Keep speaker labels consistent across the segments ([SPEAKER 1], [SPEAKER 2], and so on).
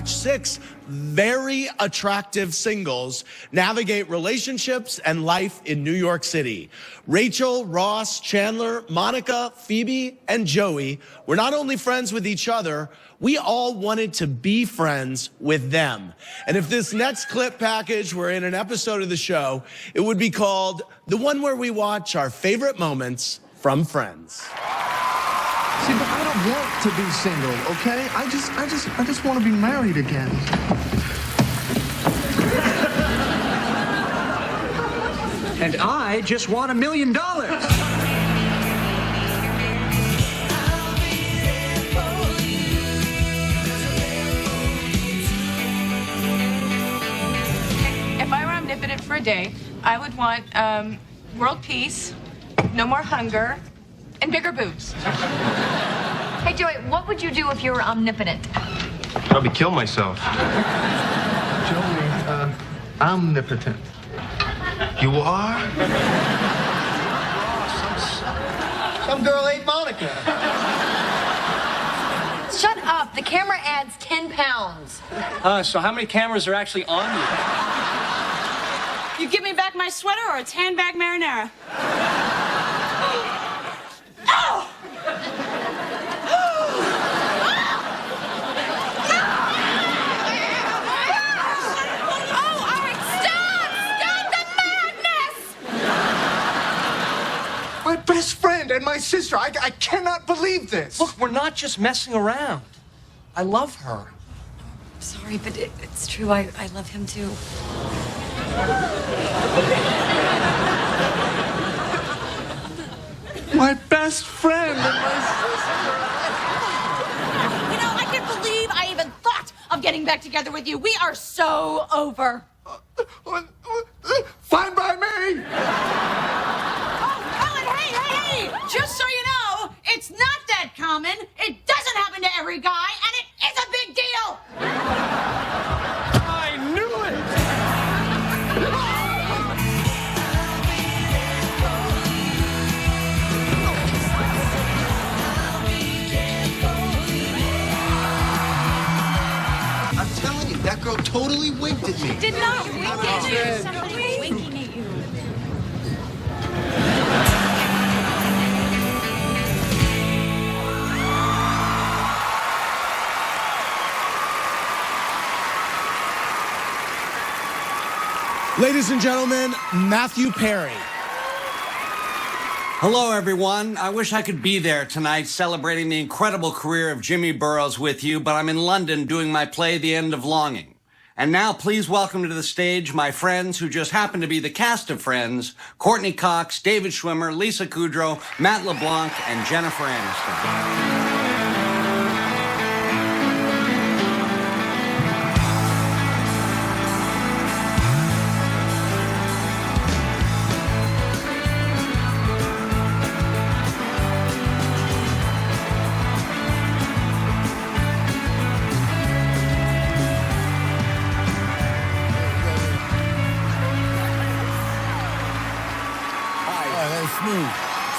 [SPEAKER 1] watch 6 very attractive singles navigate relationships and life in New York City. Rachel, Ross, Chandler, Monica, Phoebe, and Joey were not only friends with each other, we all wanted to be friends with them. And if this next clip package were in an episode of the show, it would be called the one where we watch our favorite moments from Friends.
[SPEAKER 2] See, but I don't want to be single, okay? I just want to be married again.
[SPEAKER 3] And I just want $1 million.
[SPEAKER 4] If I were omnipotent for a day, I would want world peace, no more hunger, and bigger boobs.
[SPEAKER 5] Hey, Joey, what would you do if you were omnipotent?
[SPEAKER 6] Probably kill myself.
[SPEAKER 2] Joey, omnipotent.
[SPEAKER 6] You are?
[SPEAKER 2] Some girl ate Monica.
[SPEAKER 5] Shut up. The camera adds 10 pounds.
[SPEAKER 3] So how many cameras are actually on you?
[SPEAKER 4] You give me back my sweater or it's handbag marinara.
[SPEAKER 2] My best friend and my sister. I cannot believe this.
[SPEAKER 3] Look, we're not just messing around. I love her.
[SPEAKER 5] Sorry, but it's true. I love him too.
[SPEAKER 2] My best friend and my sister.
[SPEAKER 4] You know, I can't believe I even thought of getting back together with you. We are so over.
[SPEAKER 2] Fine by me.
[SPEAKER 4] Oh, and hey, just so you know, it's not that common. It doesn't happen to every guy, and it is a big deal.
[SPEAKER 2] I knew it.
[SPEAKER 6] I'm telling you, that girl totally winked at me.
[SPEAKER 4] Did not wink at you. Somebody was winking at you.
[SPEAKER 1] Ladies and gentlemen, Matthew Perry.
[SPEAKER 7] Hello, everyone. I wish I could be there tonight celebrating the incredible career of Jimmy Burrows with you, but I'm in London doing my play, The End of Longing. And now, please welcome to the stage my friends who just happen to be the cast of Friends, Courtney Cox, David Schwimmer, Lisa Kudrow, Matt LeBlanc, and Jennifer Aniston.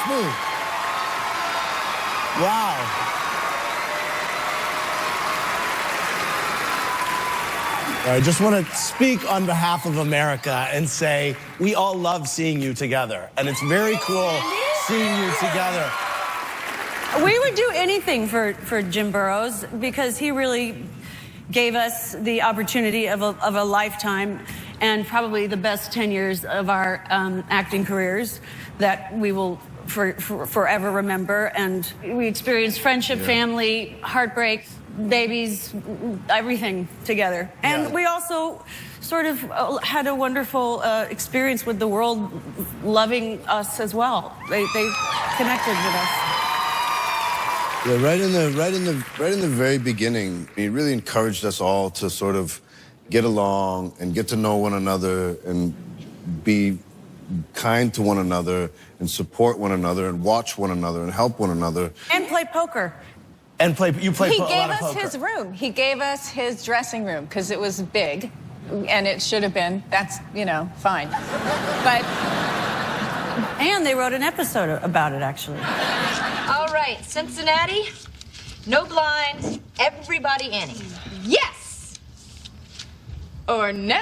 [SPEAKER 1] Smooth. Wow. I just want to speak on behalf of America and say we all love seeing you together. And it's very cool seeing you together.
[SPEAKER 8] We would do anything for Jim Burrows because he really gave us the opportunity of a lifetime and probably the best 10 years of our acting careers that we will forever remember. And we experienced friendship, family, heartbreak, babies, everything together. And we also sort of had a wonderful experience with the world loving us as well. They connected with us.
[SPEAKER 9] Yeah, right in the very beginning, he really encouraged us all to sort of get along and get to know one another and be kind to one another and support one another and watch one another and help one another.
[SPEAKER 8] And play poker.
[SPEAKER 1] And you play
[SPEAKER 10] He
[SPEAKER 1] a lot
[SPEAKER 10] gave
[SPEAKER 1] of
[SPEAKER 10] us
[SPEAKER 1] poker.
[SPEAKER 10] his room. He gave us his dressing room because it was big, and it should have been. That's, you know, fine. But
[SPEAKER 8] And they wrote an episode about it, actually.
[SPEAKER 5] All right, Cincinnati, no blinds, everybody Annie.
[SPEAKER 4] Yes! or no?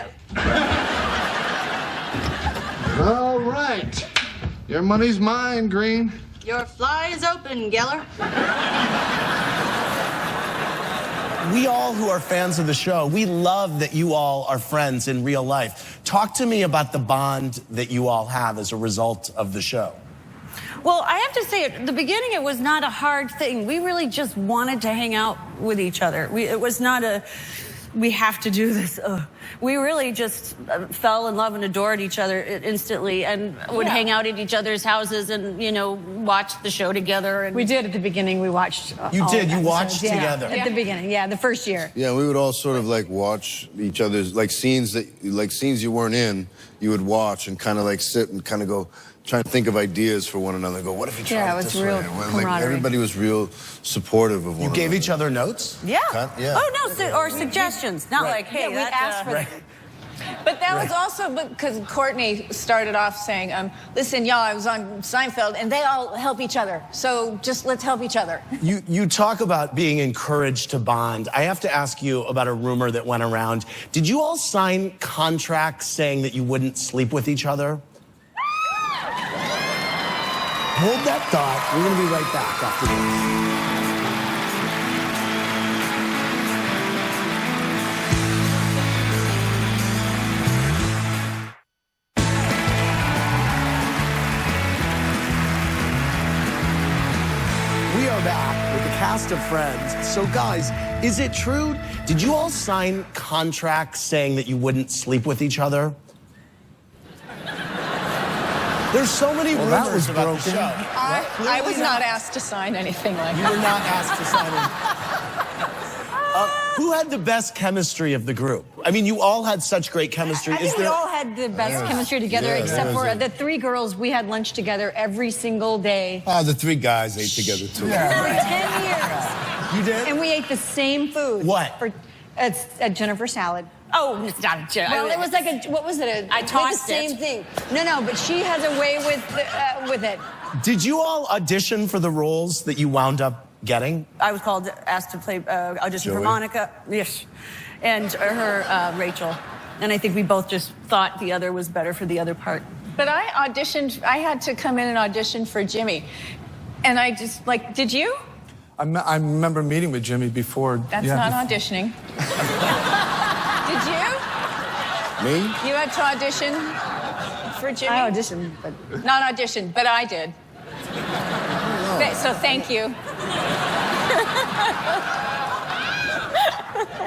[SPEAKER 2] All right. Your money's mine, Green.
[SPEAKER 4] Your fly is open, Geller.
[SPEAKER 1] We all who are fans of the show, we love that you all are friends in real life. Talk to me about the bond that you all have as a result of the show.
[SPEAKER 8] Well, I have to say, at the beginning, it was not a hard thing. We really just wanted to hang out with each other. It was not a, we have to do this. We really just fell in love and adored each other instantly, and would hang out at each other's houses and, you know, watch the show together. And
[SPEAKER 10] We did at the beginning. We watched.
[SPEAKER 1] You
[SPEAKER 10] all
[SPEAKER 1] did?
[SPEAKER 10] the
[SPEAKER 1] You watched
[SPEAKER 10] episodes.
[SPEAKER 1] together?
[SPEAKER 10] At the beginning, the first year.
[SPEAKER 9] Yeah, we would all sort of like watch each other's, like scenes you weren't in, you would watch and kind of like sit and kind of go, trying to think of ideas for one another. Go, what if we tried
[SPEAKER 10] Yeah,
[SPEAKER 9] it
[SPEAKER 10] it was
[SPEAKER 9] this
[SPEAKER 10] real
[SPEAKER 9] way? Well,
[SPEAKER 10] camaraderie.
[SPEAKER 9] everybody was real supportive of one
[SPEAKER 1] You
[SPEAKER 9] another.
[SPEAKER 1] gave each other notes?
[SPEAKER 8] Yeah.
[SPEAKER 9] Yeah.
[SPEAKER 8] Oh, no, or suggestions. Not like, hey,
[SPEAKER 10] we
[SPEAKER 8] that,
[SPEAKER 10] asked for. But that was also because Courtney started off saying, listen, y'all, I was on Seinfeld, and they all help each other. So just let's help each other.
[SPEAKER 1] You talk about being encouraged to bond. I have to ask you about a rumor that went around. Did you all sign contracts saying that you wouldn't sleep with each other? Hold that thought. We're going to be right back after this. We are back with the cast of Friends. So guys, is it true? Did you all sign contracts saying that you wouldn't sleep with each other? There's so many rumors about the show.
[SPEAKER 10] I was not asked to sign anything like
[SPEAKER 1] You
[SPEAKER 10] that.
[SPEAKER 1] were not asked to sign it. Who had the best chemistry of the group? I mean, you all had such great chemistry.
[SPEAKER 11] I think we all had the best chemistry together, except for the three girls. We had lunch together every single day.
[SPEAKER 9] Oh, the three guys ate together too.
[SPEAKER 11] For 10 years.
[SPEAKER 1] You did?
[SPEAKER 11] And we ate the same food.
[SPEAKER 1] What?
[SPEAKER 11] It's a Jennifer salad.
[SPEAKER 8] Oh, it's not a joke.
[SPEAKER 11] Well, it was like a, what was it?
[SPEAKER 8] I tossed
[SPEAKER 11] the same
[SPEAKER 8] it.
[SPEAKER 11] thing. No, but she has a way with it.
[SPEAKER 1] Did you all audition for the roles that you wound up getting?
[SPEAKER 8] I was asked to play, audition for
[SPEAKER 9] Joey?
[SPEAKER 8] Monica. Yes. And her, Rachel. And I think we both just thought the other was better for the other part.
[SPEAKER 10] But I had to come in and audition for Jimmy. And I just, did you?
[SPEAKER 2] I remember meeting with Jimmy before.
[SPEAKER 10] That's not auditioning. Did you?
[SPEAKER 9] Me?
[SPEAKER 10] You had to audition for Jimmy?
[SPEAKER 11] I auditioned, but...
[SPEAKER 10] Not audition, but I did. So thank you.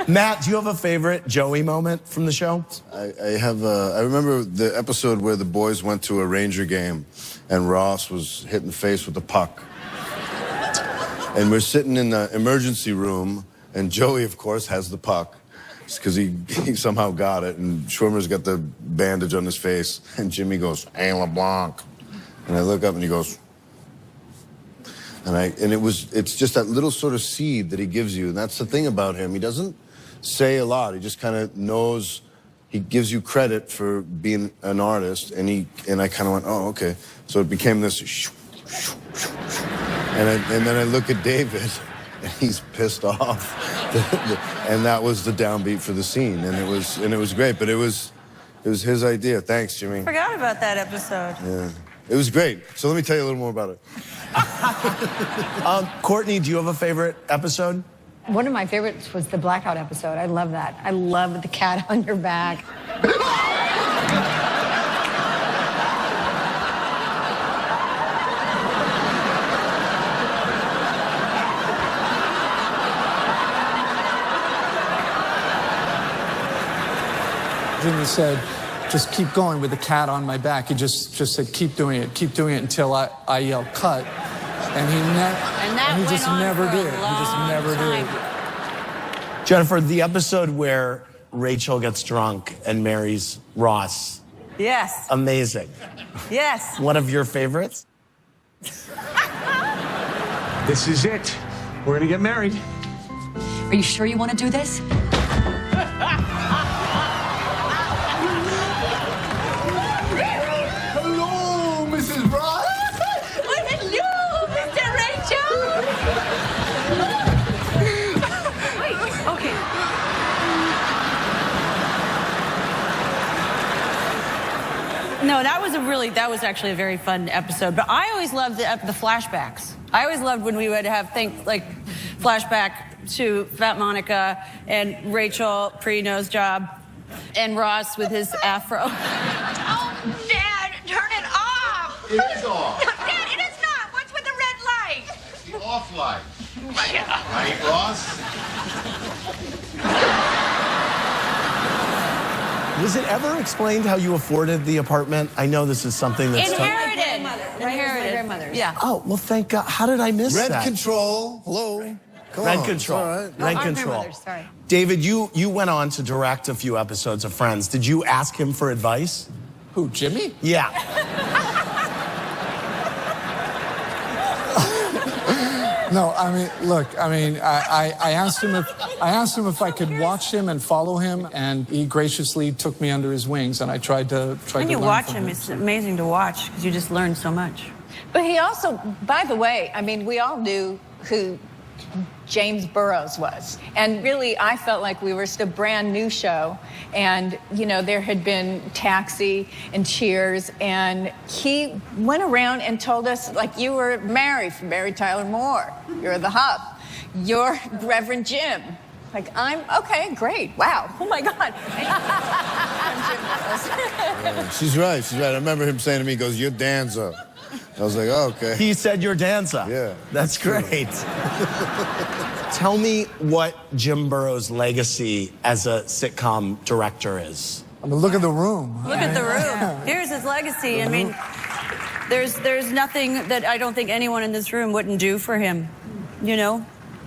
[SPEAKER 1] Matt, do you have a favorite Joey moment from the show?
[SPEAKER 9] I remember the episode where the boys went to a Ranger game and Ross was hit in the face with a puck. And we're sitting in the emergency room and Joey, of course, has the puck because he somehow got it, and Schwimmer's got the bandage on his face, and Jimmy goes, "Hey, LeBlanc." And I look up and he goes, it's just that little sort of seed that he gives you, and that's the thing about him. He doesn't say a lot. He just kind of knows. He gives you credit for being an artist, and I kind of went, oh, okay. So it became this, and then I look at David, and he's pissed off, and that was the downbeat for the scene, and it was great, but it was his idea. Thanks, Jimmy.
[SPEAKER 8] Forgot about that episode.
[SPEAKER 9] Yeah. It was great. So let me tell you a little more about it.
[SPEAKER 1] Courtney, do you have a favorite episode?
[SPEAKER 11] One of my favorites was the Blackout episode. I love that. I love the cat on your back.
[SPEAKER 2] Jimmy said, just keep going with the cat on my back. He just said, keep doing it until I yell, cut. And he just never did. He just never did.
[SPEAKER 1] Jennifer, the episode where Rachel gets drunk and marries Ross.
[SPEAKER 8] Yes.
[SPEAKER 1] Amazing.
[SPEAKER 8] Yes.
[SPEAKER 1] One of your favorites?
[SPEAKER 3] This is it. We're gonna get married.
[SPEAKER 5] Are you sure you want to do this?
[SPEAKER 2] Hello, Mrs. Ross.
[SPEAKER 4] Oh, hello, Mr. Rachel. Wait, okay.
[SPEAKER 8] No, that was actually a very fun episode. But I always loved the flashbacks. I always loved when we would have flashback to Fat Monica and Rachel pre-nose job and Ross with his afro.
[SPEAKER 5] Oh, Dad, turn it off.
[SPEAKER 9] It is off.
[SPEAKER 5] Dad, it is not. What's with the red light?
[SPEAKER 9] The off light.
[SPEAKER 5] Yeah.
[SPEAKER 9] Right, Ross?
[SPEAKER 1] Was it ever explained how you afforded the apartment? I know this is something that's
[SPEAKER 8] Inherited.
[SPEAKER 11] My grandmother's.
[SPEAKER 8] Yeah.
[SPEAKER 1] Oh, well, thank God. How did I miss
[SPEAKER 9] Rent
[SPEAKER 1] that?
[SPEAKER 9] control. Hello. Come
[SPEAKER 1] Rent
[SPEAKER 9] on.
[SPEAKER 1] control.
[SPEAKER 9] It's all right.
[SPEAKER 1] Rent
[SPEAKER 11] Our
[SPEAKER 1] control.
[SPEAKER 11] grandmothers, sorry.
[SPEAKER 1] David, you went on to direct a few episodes of Friends. Did you ask him for advice?
[SPEAKER 2] Who, Jimmy?
[SPEAKER 1] Yeah.
[SPEAKER 2] No, I mean, look, I asked him if I could watch him and follow him, and he graciously took me under his wings, and I tried to
[SPEAKER 8] When you
[SPEAKER 2] learn
[SPEAKER 8] watch
[SPEAKER 2] from
[SPEAKER 8] him, it's amazing to watch because you just learn so much.
[SPEAKER 10] But he also, by the way, I mean, we all knew who James Burrows was. And really, I felt like we were just a brand new show. And, you know, there had been Taxi and Cheers. And he went around and told us, like, you were Mary from Mary Tyler Moore. You're the Hub. You're Reverend Jim. Like, okay, great. Wow. Oh, my God.
[SPEAKER 9] She's right. She's right. I remember him saying to me, he goes, "You're Danza." I was like, oh, okay.
[SPEAKER 1] He said you're Danza.
[SPEAKER 9] Yeah.
[SPEAKER 1] That's great. Tell me what Jim Burrows' legacy as a sitcom director is.
[SPEAKER 2] I mean, look at the room.
[SPEAKER 8] Look at the room. Here's his legacy. I mean, there's nothing that I don't think anyone in this room wouldn't do for him, you know?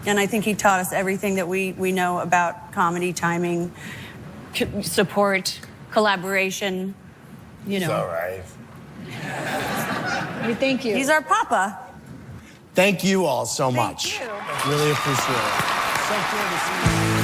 [SPEAKER 8] And I think he taught us everything that we know about comedy, timing, support, collaboration, you know.
[SPEAKER 9] It's all right.
[SPEAKER 11] Thank you.
[SPEAKER 8] He's our papa.
[SPEAKER 1] Thank you all so much.
[SPEAKER 8] you.
[SPEAKER 1] Really appreciate it. So cool to see you.